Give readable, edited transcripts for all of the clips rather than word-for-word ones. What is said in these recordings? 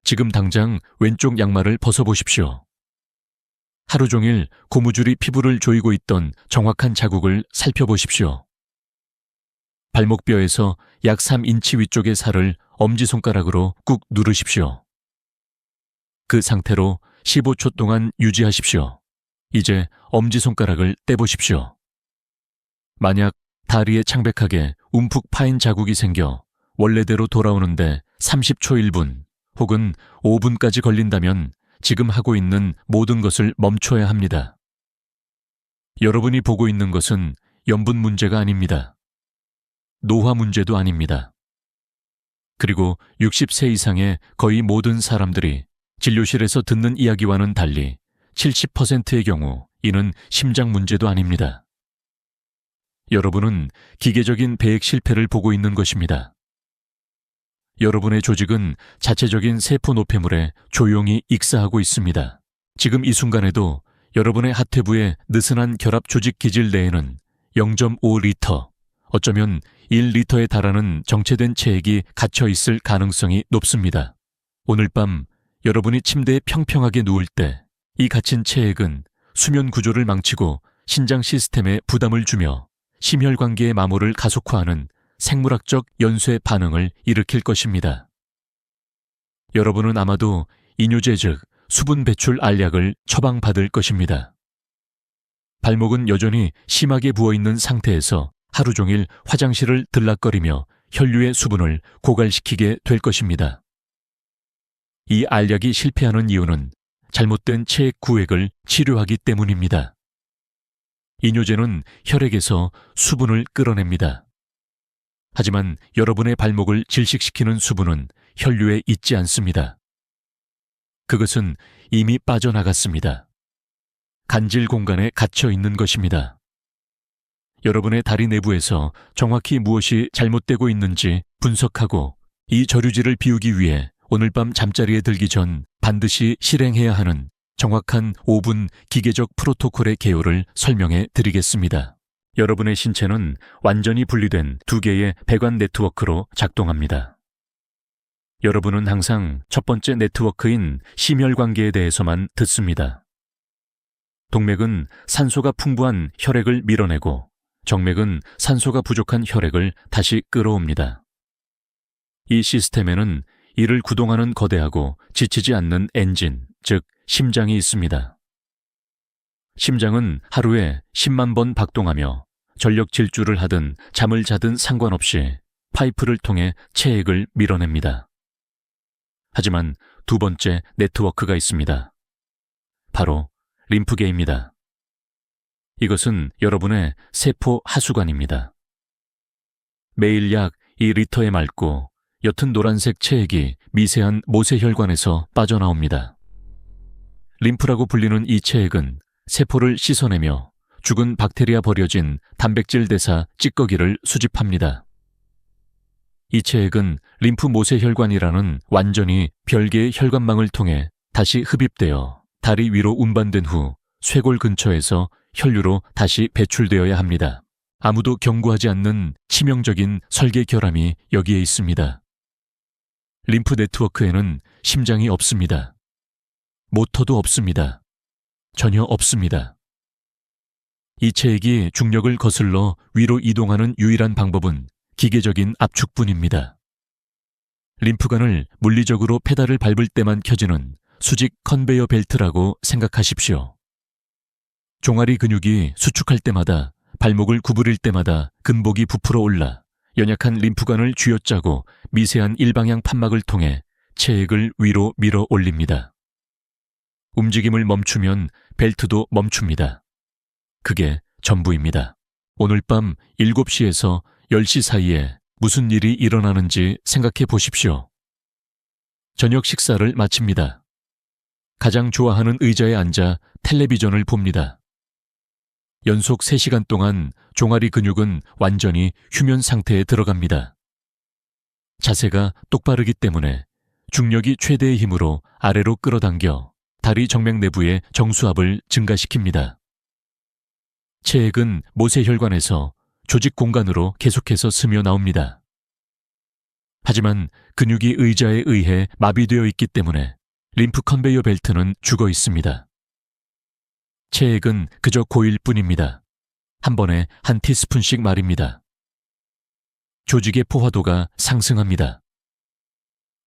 지금 당장 왼쪽 양말을 벗어보십시오. 하루 종일 고무줄이 피부를 조이고 있던 정확한 자국을 살펴보십시오. 발목뼈에서 약 3인치 위쪽의 살을 엄지손가락으로 꾹 누르십시오. 그 상태로 15초 동안 유지하십시오. 이제 엄지손가락을 떼보십시오. 만약 다리에 창백하게 움푹 파인 자국이 생겨 원래대로 돌아오는데 30초 1분 혹은 5분까지 걸린다면 지금 하고 있는 모든 것을 멈춰야 합니다. 여러분이 보고 있는 것은 염분 문제가 아닙니다. 노화 문제도 아닙니다. 그리고 60세 이상의 거의 모든 사람들이 진료실에서 듣는 이야기와는 달리 70%의 경우 이는 심장 문제도 아닙니다. 여러분은 기계적인 배액 실패를 보고 있는 것입니다. 여러분의 조직은 자체적인 세포 노폐물에 조용히 익사하고 있습니다. 지금 이 순간에도 여러분의 하태부의 느슨한 결합 조직 기질 내에는 0.5리터, 어쩌면 1리터에 달하는 정체된 체액이 갇혀 있을 가능성이 높습니다. 오늘 밤 여러분이 침대에 평평하게 누울 때 이 갇힌 체액은 수면 구조를 망치고 신장 시스템에 부담을 주며 심혈관계의 마모를 가속화하는 생물학적 연쇄 반응을 일으킬 것입니다. 여러분은 아마도 이뇨제 즉 수분 배출 알약을 처방받을 것입니다. 발목은 여전히 심하게 부어있는 상태에서 하루 종일 화장실을 들락거리며 혈류의 수분을 고갈시키게 될 것입니다. 이 알약이 실패하는 이유는 잘못된 체액 구획을 치료하기 때문입니다. 이뇨제는 혈액에서 수분을 끌어냅니다. 하지만 여러분의 발목을 질식시키는 수분은 혈류에 있지 않습니다. 그것은 이미 빠져나갔습니다. 간질 공간에 갇혀 있는 것입니다. 여러분의 다리 내부에서 정확히 무엇이 잘못되고 있는지 분석하고 이 저류질을 비우기 위해 오늘 밤 잠자리에 들기 전 반드시 실행해야 하는 정확한 5분 기계적 프로토콜의 개요를 설명해 드리겠습니다. 여러분의 신체는 완전히 분리된 두 개의 배관 네트워크로 작동합니다. 여러분은 항상 첫 번째 네트워크인 심혈관계에 대해서만 듣습니다. 동맥은 산소가 풍부한 혈액을 밀어내고 정맥은 산소가 부족한 혈액을 다시 끌어옵니다. 이 시스템에는 이를 구동하는 거대하고 지치지 않는 엔진, 즉 심장이 있습니다. 심장은 하루에 10만 번 박동하며 전력 질주를 하든 잠을 자든 상관없이 파이프를 통해 체액을 밀어냅니다. 하지만 두 번째 네트워크가 있습니다. 바로 림프계입니다. 이것은 여러분의 세포 하수관입니다. 매일 약 2리터의 맑고 옅은 노란색 체액이 미세한 모세혈관에서 빠져나옵니다. 림프라고 불리는 이 체액은 세포를 씻어내며 죽은 박테리아 버려진 단백질 대사 찌꺼기를 수집합니다. 이 체액은 림프 모세혈관이라는 완전히 별개의 혈관망을 통해 다시 흡입되어 다리 위로 운반된 후 쇄골 근처에서 혈류로 다시 배출되어야 합니다. 아무도 경고하지 않는 치명적인 설계 결함이 여기에 있습니다. 림프 네트워크에는 심장이 없습니다. 모터도 없습니다. 전혀 없습니다. 이 체액이 중력을 거슬러 위로 이동하는 유일한 방법은 기계적인 압축뿐입니다. 림프관을 물리적으로 페달을 밟을 때만 켜지는 수직 컨베이어 벨트라고 생각하십시오. 종아리 근육이 수축할 때마다 발목을 구부릴 때마다 근복이 부풀어 올라 연약한 림프관을 쥐어짜고 미세한 일방향 판막을 통해 체액을 위로 밀어 올립니다. 움직임을 멈추면 벨트도 멈춥니다. 그게 전부입니다. 오늘 밤 7시에서 10시 사이에 무슨 일이 일어나는지 생각해 보십시오. 저녁 식사를 마칩니다. 가장 좋아하는 의자에 앉아 텔레비전을 봅니다. 연속 3시간 동안 종아리 근육은 완전히 휴면 상태에 들어갑니다. 자세가 똑바르기 때문에 중력이 최대의 힘으로 아래로 끌어당겨 다리 정맥 내부의 정수압을 증가시킵니다. 체액은 모세혈관에서 조직 공간으로 계속해서 스며 나옵니다. 하지만 근육이 의자에 의해 마비되어 있기 때문에 림프 컨베이어 벨트는 죽어 있습니다. 체액은 그저 고일 뿐입니다. 한 번에 한 티스푼씩 말입니다. 조직의 포화도가 상승합니다.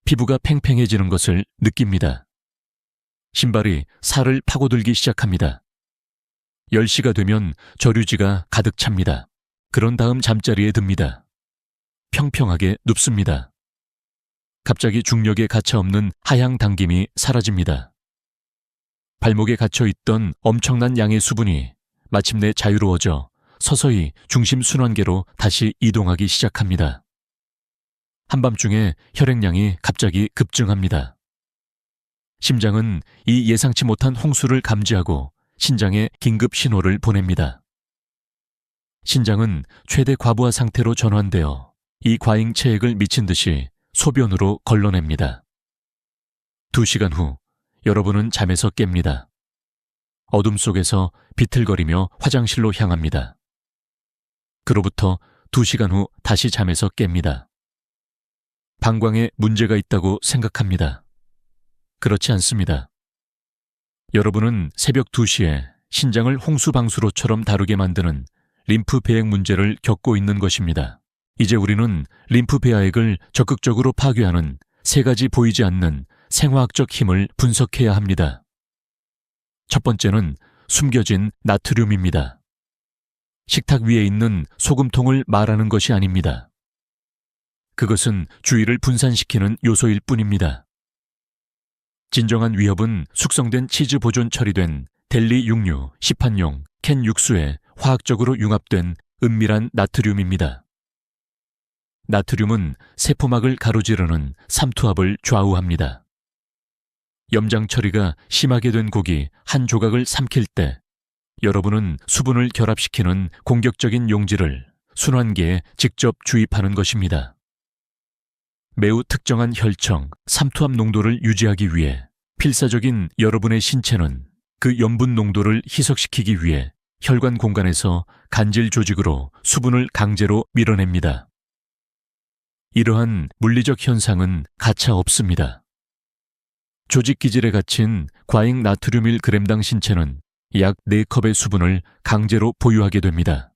피부가 팽팽해지는 것을 느낍니다. 신발이 살을 파고들기 시작합니다. 10시가 되면 저류지가 가득 찹니다. 그런 다음 잠자리에 듭니다. 평평하게 눕습니다. 갑자기 중력에 가차없는 하향 당김이 사라집니다. 발목에 갇혀있던 엄청난 양의 수분이 마침내 자유로워져 서서히 중심 순환계로 다시 이동하기 시작합니다. 한밤중에 혈액량이 갑자기 급증합니다. 심장은 이 예상치 못한 홍수를 감지하고 신장에 긴급 신호를 보냅니다. 신장은 최대 과부하 상태로 전환되어 이 과잉 체액을 미친 듯이 소변으로 걸러냅니다. 2시간 후 여러분은 잠에서 깹니다. 어둠 속에서 비틀거리며 화장실로 향합니다. 그로부터 2시간 후 다시 잠에서 깹니다. 방광에 문제가 있다고 생각합니다. 그렇지 않습니다. 여러분은 새벽 2시에 신장을 홍수방수로처럼 다루게 만드는 림프 배액 문제를 겪고 있는 것입니다. 이제 우리는 림프 배아액을 적극적으로 파괴하는 3가지 보이지 않는 생화학적 힘을 분석해야 합니다. 첫 번째는 숨겨진 나트륨입니다. 식탁 위에 있는 소금통을 말하는 것이 아닙니다. 그것은 주의를 분산시키는 요소일 뿐입니다. 진정한 위협은 숙성된 치즈 보존 처리된 델리 육류, 시판용, 캔 육수에 화학적으로 융합된 은밀한 나트륨입니다. 나트륨은 세포막을 가로지르는 삼투압을 좌우합니다. 염장 처리가 심하게 된 고기 한 조각을 삼킬 때 여러분은 수분을 결합시키는 공격적인 용질을 순환기에 직접 주입하는 것입니다. 매우 특정한 혈청, 삼투압 농도를 유지하기 위해 필사적인 여러분의 신체는 그 염분 농도를 희석시키기 위해 혈관 공간에서 간질 조직으로 수분을 강제로 밀어냅니다. 이러한 물리적 현상은 가차 없습니다. 조직 기질에 갇힌 과잉 나트륨 1g당 신체는 약 4컵의 수분을 강제로 보유하게 됩니다.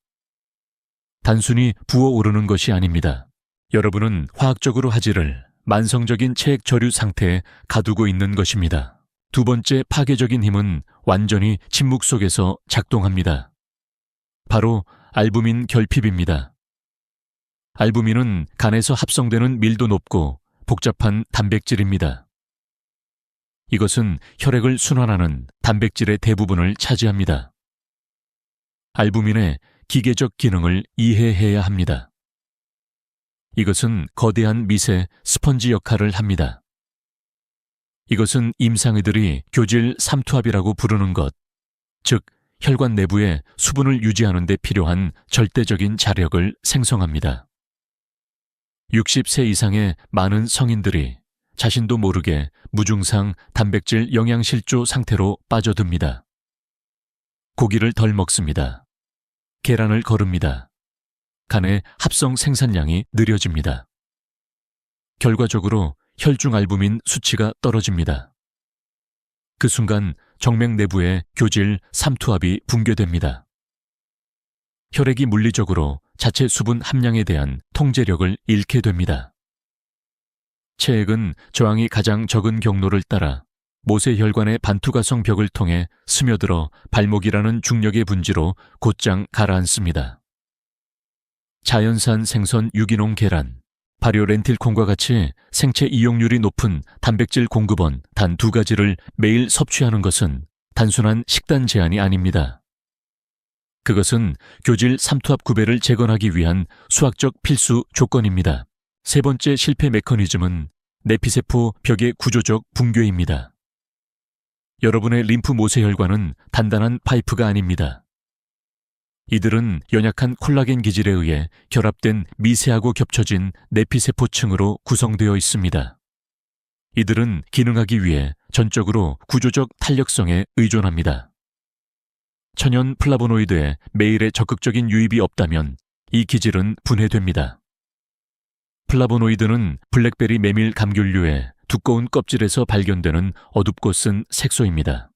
단순히 부어오르는 것이 아닙니다. 여러분은 화학적으로 하지를 만성적인 체액 저류 상태에 가두고 있는 것입니다. 두 번째 파괴적인 힘은 완전히 침묵 속에서 작동합니다. 바로 알부민 결핍입니다. 알부민은 간에서 합성되는 밀도 높고 복잡한 단백질입니다. 이것은 혈액을 순환하는 단백질의 대부분을 차지합니다. 알부민의 기계적 기능을 이해해야 합니다. 이것은 거대한 미세 스펀지 역할을 합니다. 이것은 임상의들이 교질 삼투압이라고 부르는 것, 즉 혈관 내부에 수분을 유지하는 데 필요한 절대적인 자력을 생성합니다. 60세 이상의 많은 성인들이 자신도 모르게 무증상 단백질 영양실조 상태로 빠져듭니다. 고기를 덜 먹습니다. 계란을 거릅니다. 간의 합성 생산량이 느려집니다. 결과적으로 혈중 알부민 수치가 떨어집니다. 그 순간 정맥 내부의 교질 삼투압이 붕괴됩니다. 혈액이 물리적으로 자체 수분 함량에 대한 통제력을 잃게 됩니다. 체액은 저항이 가장 적은 경로를 따라 모세혈관의 반투가성 벽을 통해 스며들어 발목이라는 중력의 분지로 곧장 가라앉습니다. 자연산 생선 유기농 계란, 발효 렌틸콩과 같이 생체 이용률이 높은 단백질 공급원 단 2가지를 매일 섭취하는 것은 단순한 식단 제한이 아닙니다. 그것은 교질 삼투압 구배를 재건하기 위한 수학적 필수 조건입니다. 세 번째 실패 메커니즘은 내피세포 벽의 구조적 붕괴입니다. 여러분의 림프 모세혈관은 단단한 파이프가 아닙니다. 이들은 연약한 콜라겐 기질에 의해 결합된 미세하고 겹쳐진 내피세포층으로 구성되어 있습니다. 이들은 기능하기 위해 전적으로 구조적 탄력성에 의존합니다. 천연 플라보노이드에 매일의 적극적인 유입이 없다면 이 기질은 분해됩니다. 플라보노이드는 블랙베리 메밀 감귤류의 두꺼운 껍질에서 발견되는 어둡고 쓴 색소입니다.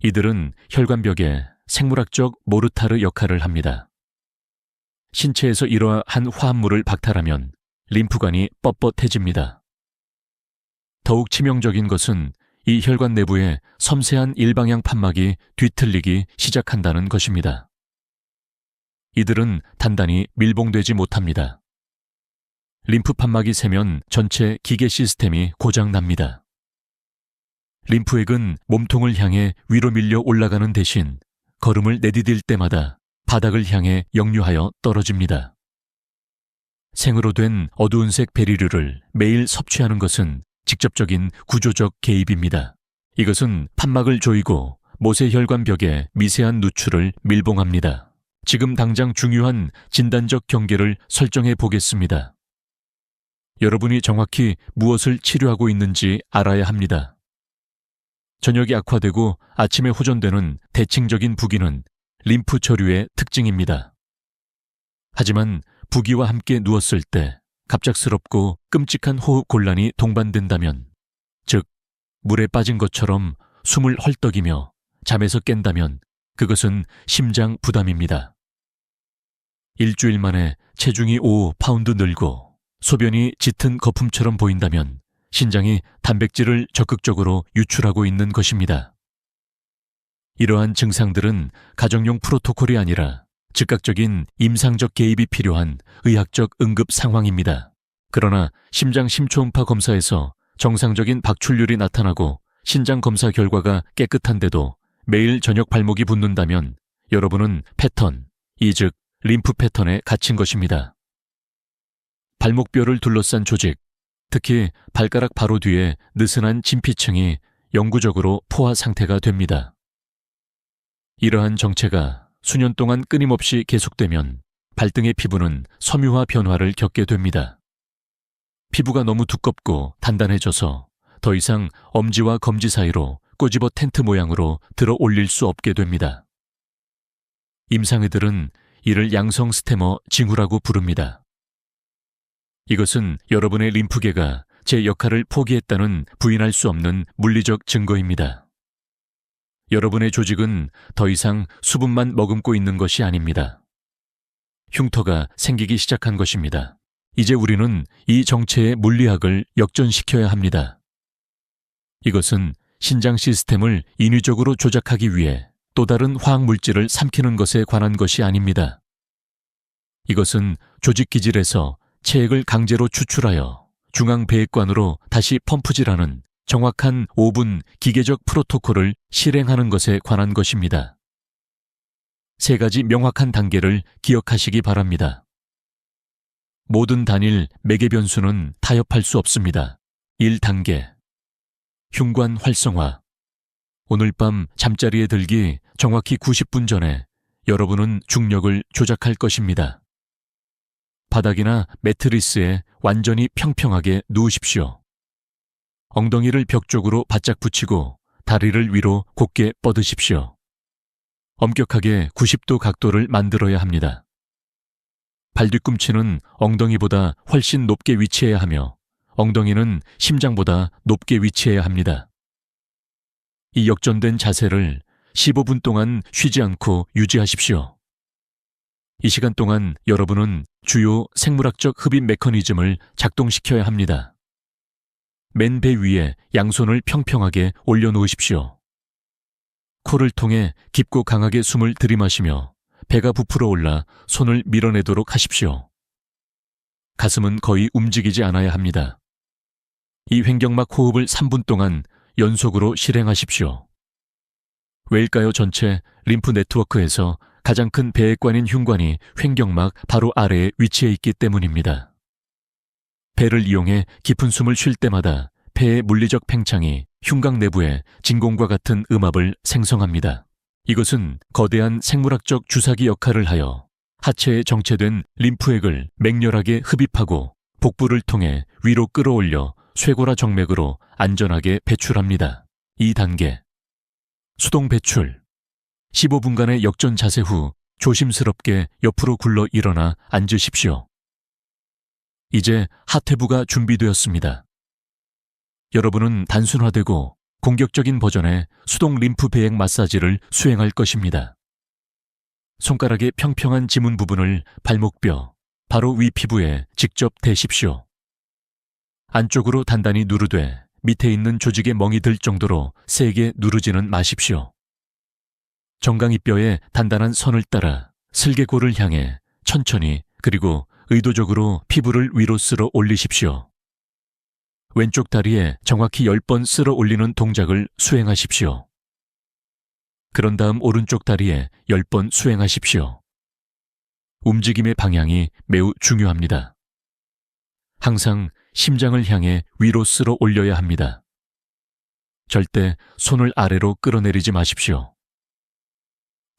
이들은 혈관벽에 생물학적 모르타르 역할을 합니다. 신체에서 이러한 화합물을 박탈하면 림프관이 뻣뻣해집니다. 더욱 치명적인 것은 이 혈관 내부에 섬세한 일방향 판막이 뒤틀리기 시작한다는 것입니다. 이들은 단단히 밀봉되지 못합니다. 림프 판막이 새면 전체 기계 시스템이 고장납니다. 림프액은 몸통을 향해 위로 밀려 올라가는 대신 걸음을 내디딜 때마다 바닥을 향해 역류하여 떨어집니다. 생으로 된 어두운색 베리류를 매일 섭취하는 것은 직접적인 구조적 개입입니다. 이것은 판막을 조이고 모세혈관벽에 미세한 누출을 밀봉합니다. 지금 당장 중요한 진단적 경계를 설정해 보겠습니다. 여러분이 정확히 무엇을 치료하고 있는지 알아야 합니다. 저녁이 악화되고 아침에 호전되는 대칭적인 부기는 림프 저류의 특징입니다. 하지만 부기와 함께 누웠을 때 갑작스럽고 끔찍한 호흡 곤란이 동반된다면, 즉 물에 빠진 것처럼 숨을 헐떡이며 잠에서 깬다면 그것은 심장 부담입니다. 일주일 만에 체중이 5파운드 늘고 소변이 짙은 거품처럼 보인다면 신장이 단백질을 적극적으로 유출하고 있는 것입니다. 이러한 증상들은 가정용 프로토콜이 아니라 즉각적인 임상적 개입이 필요한 의학적 응급 상황입니다. 그러나 심장 심초음파 검사에서 정상적인 박출률이 나타나고 신장 검사 결과가 깨끗한데도 매일 저녁 발목이 붓는다면 여러분은 패턴, 즉 림프 패턴에 갇힌 것입니다. 발목뼈를 둘러싼 조직, 특히 발가락 바로 뒤에 느슨한 진피층이 영구적으로 포화 상태가 됩니다. 이러한 정체가 수년 동안 끊임없이 계속되면 발등의 피부는 섬유화 변화를 겪게 됩니다. 피부가 너무 두껍고 단단해져서 더 이상 엄지와 검지 사이로 꼬집어 텐트 모양으로 들어 올릴 수 없게 됩니다. 임상의들은 이를 양성 스테머 징후라고 부릅니다. 이것은 여러분의 림프계가 제 역할을 포기했다는 부인할 수 없는 물리적 증거입니다. 여러분의 조직은 더 이상 수분만 머금고 있는 것이 아닙니다. 흉터가 생기기 시작한 것입니다. 이제 우리는 이 정체의 물리학을 역전시켜야 합니다. 이것은 신장 시스템을 인위적으로 조작하기 위해 또 다른 화학물질을 삼키는 것에 관한 것이 아닙니다. 이것은 조직 기질에서 체액을 강제로 추출하여 중앙배액관으로 다시 펌프질하는 정확한 5분 기계적 프로토콜을 실행하는 것에 관한 것입니다. 세 가지 명확한 단계를 기억하시기 바랍니다. 모든 단일 매개 변수는 타협할 수 없습니다. 1단계. 흉관 활성화. 오늘 밤 잠자리에 들기 정확히 90분 전에 여러분은 중력을 조작할 것입니다. 바닥이나 매트리스에 완전히 평평하게 누우십시오. 엉덩이를 벽 쪽으로 바짝 붙이고 다리를 위로 곧게 뻗으십시오. 엄격하게 90도 각도를 만들어야 합니다. 발 뒤꿈치는 엉덩이보다 훨씬 높게 위치해야 하며 엉덩이는 심장보다 높게 위치해야 합니다. 이 역전된 자세를 15분 동안 쉬지 않고 유지하십시오. 이 시간 동안 여러분은 주요 생물학적 흡입 메커니즘을 작동시켜야 합니다. 맨 배 위에 양손을 평평하게 올려놓으십시오. 코를 통해 깊고 강하게 숨을 들이마시며 배가 부풀어 올라 손을 밀어내도록 하십시오. 가슴은 거의 움직이지 않아야 합니다. 이 횡격막 호흡을 3분 동안 연속으로 실행하십시오. 왜일까요? 전체 림프 네트워크에서 가장 큰 배액관인 흉관이 횡격막 바로 아래에 위치해 있기 때문입니다. 배를 이용해 깊은 숨을 쉴 때마다 폐의 물리적 팽창이 흉곽 내부에 진공과 같은 음압을 생성합니다. 이것은 거대한 생물학적 주사기 역할을 하여 하체에 정체된 림프액을 맹렬하게 흡입하고 복부를 통해 위로 끌어올려 쇄골화 정맥으로 안전하게 배출합니다. 2단계. 수동 배출. 15분간의 역전 자세 후 조심스럽게 옆으로 굴러 일어나 앉으십시오. 이제 하퇴부가 준비되었습니다. 여러분은 단순화되고 공격적인 버전의 수동 림프 배액 마사지를 수행할 것입니다. 손가락의 평평한 지문 부분을 발목뼈, 바로 위 피부에 직접 대십시오. 안쪽으로 단단히 누르되 밑에 있는 조직에 멍이 들 정도로 세게 누르지는 마십시오. 정강이뼈의 단단한 선을 따라 슬개골을 향해 천천히 그리고 의도적으로 피부를 위로 쓸어 올리십시오. 왼쪽 다리에 정확히 10번 쓸어 올리는 동작을 수행하십시오. 그런 다음 오른쪽 다리에 10번 수행하십시오. 움직임의 방향이 매우 중요합니다. 항상 심장을 향해 위로 쓸어 올려야 합니다. 절대 손을 아래로 끌어내리지 마십시오.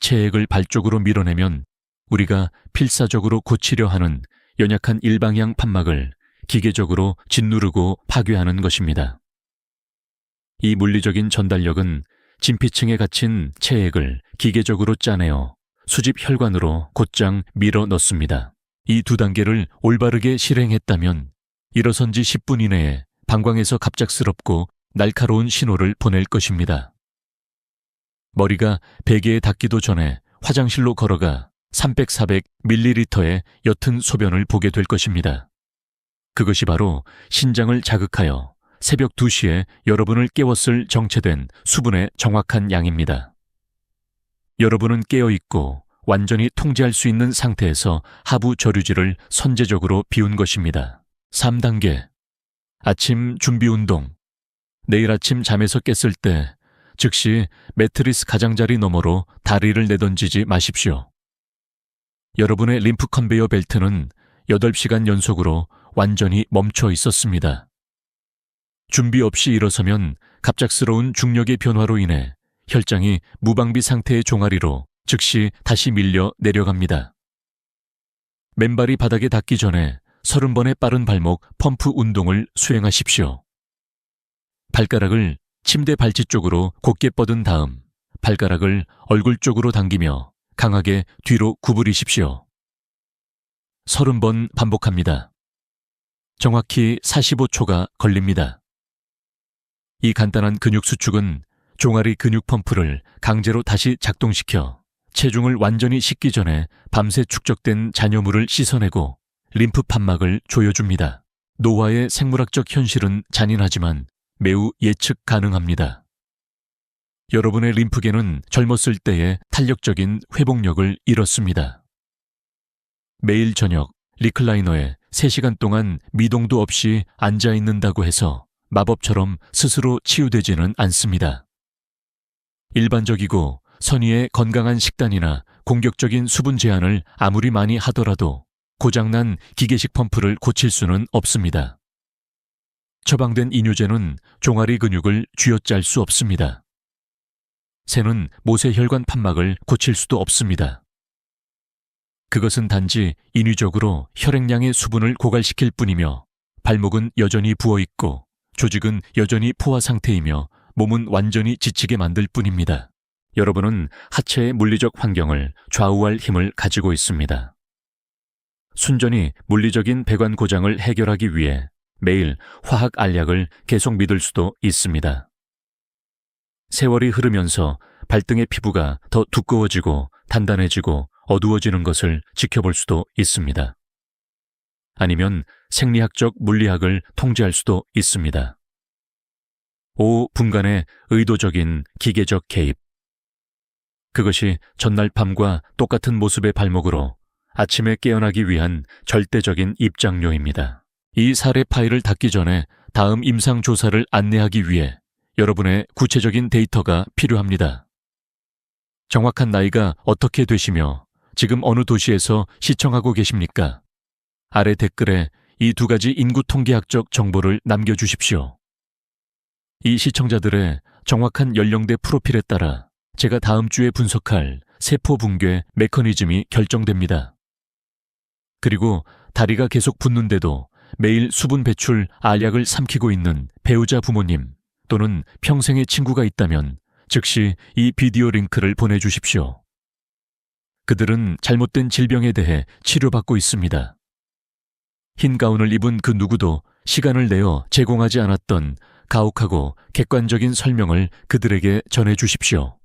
체액을 발 쪽으로 밀어내면 우리가 필사적으로 고치려 하는 연약한 일방향 판막을 기계적으로 짓누르고 파괴하는 것입니다. 이 물리적인 전달력은 진피층에 갇힌 체액을 기계적으로 짜내어 수집 혈관으로 곧장 밀어 넣습니다. 이 두 단계를 올바르게 실행했다면 일어선 지 10분 이내에 방광에서 갑작스럽고 날카로운 신호를 보낼 것입니다. 머리가 베개에 닿기도 전에 화장실로 걸어가 300, 400ml의 옅은 소변을 보게 될 것입니다. 그것이 바로 신장을 자극하여 새벽 2시에 여러분을 깨웠을 정체된 수분의 정확한 양입니다. 여러분은 깨어있고 완전히 통제할 수 있는 상태에서 하부 저류지를 선제적으로 비운 것입니다. 3단계. 아침 준비 운동. 내일 아침 잠에서 깼을 때 즉시 매트리스 가장자리 너머로 다리를 내던지지 마십시오. 여러분의 림프 컨베이어 벨트는 8시간 연속으로 완전히 멈춰 있었습니다. 준비 없이 일어서면 갑작스러운 중력의 변화로 인해 혈장이 무방비 상태의 종아리로 즉시 다시 밀려 내려갑니다. 맨발이 바닥에 닿기 전에 30번의 빠른 발목 펌프 운동을 수행하십시오. 발가락을 침대 발치 쪽으로 곧게 뻗은 다음 발가락을 얼굴 쪽으로 당기며 강하게 뒤로 구부리십시오. 30번 반복합니다. 정확히 45초가 걸립니다. 이 간단한 근육 수축은 종아리 근육 펌프를 강제로 다시 작동시켜 체중을 완전히 싣기 전에 밤새 축적된 잔여물을 씻어내고 림프 판막을 조여줍니다. 노화의 생물학적 현실은 잔인하지만 매우 예측 가능합니다. 여러분의 림프계는 젊었을 때의 탄력적인 회복력을 잃었습니다. 매일 저녁 리클라이너에 3시간 동안 미동도 없이 앉아있는다고 해서 마법처럼 스스로 치유되지는 않습니다. 일반적이고 선의의 건강한 식단이나 공격적인 수분 제한을 아무리 많이 하더라도 고장난 기계식 펌프를 고칠 수는 없습니다. 처방된 이뇨제는 종아리 근육을 쥐어짤 수 없습니다. 새는 모세혈관 판막을 고칠 수도 없습니다. 그것은 단지 인위적으로 혈액량의 수분을 고갈시킬 뿐이며 발목은 여전히 부어있고 조직은 여전히 포화 상태이며 몸은 완전히 지치게 만들 뿐입니다. 여러분은 하체의 물리적 환경을 좌우할 힘을 가지고 있습니다. 순전히 물리적인 배관 고장을 해결하기 위해 매일 화학 알약을 계속 믿을 수도 있습니다. 세월이 흐르면서 발등의 피부가 더 두꺼워지고 단단해지고 어두워지는 것을 지켜볼 수도 있습니다. 아니면 생리학적 물리학을 통제할 수도 있습니다. 5분간의 의도적인 기계적 개입. 그것이 전날 밤과 똑같은 모습의 발목으로 아침에 깨어나기 위한 절대적인 입장료입니다. 이 사례 파일을 닫기 전에 다음 임상 조사를 안내하기 위해 여러분의 구체적인 데이터가 필요합니다. 정확한 나이가 어떻게 되시며 지금 어느 도시에서 시청하고 계십니까? 아래 댓글에 이 2가지 인구 통계학적 정보를 남겨주십시오. 이 시청자들의 정확한 연령대 프로필에 따라 제가 다음 주에 분석할 세포 붕괴 메커니즘이 결정됩니다. 그리고 다리가 계속 붓는데도 매일 수분 배출 알약을 삼키고 있는 배우자 부모님 또는 평생의 친구가 있다면 즉시 이 비디오 링크를 보내주십시오. 그들은 잘못된 질병에 대해 치료받고 있습니다. 흰 가운을 입은 그 누구도 시간을 내어 제공하지 않았던 가혹하고 객관적인 설명을 그들에게 전해 주십시오.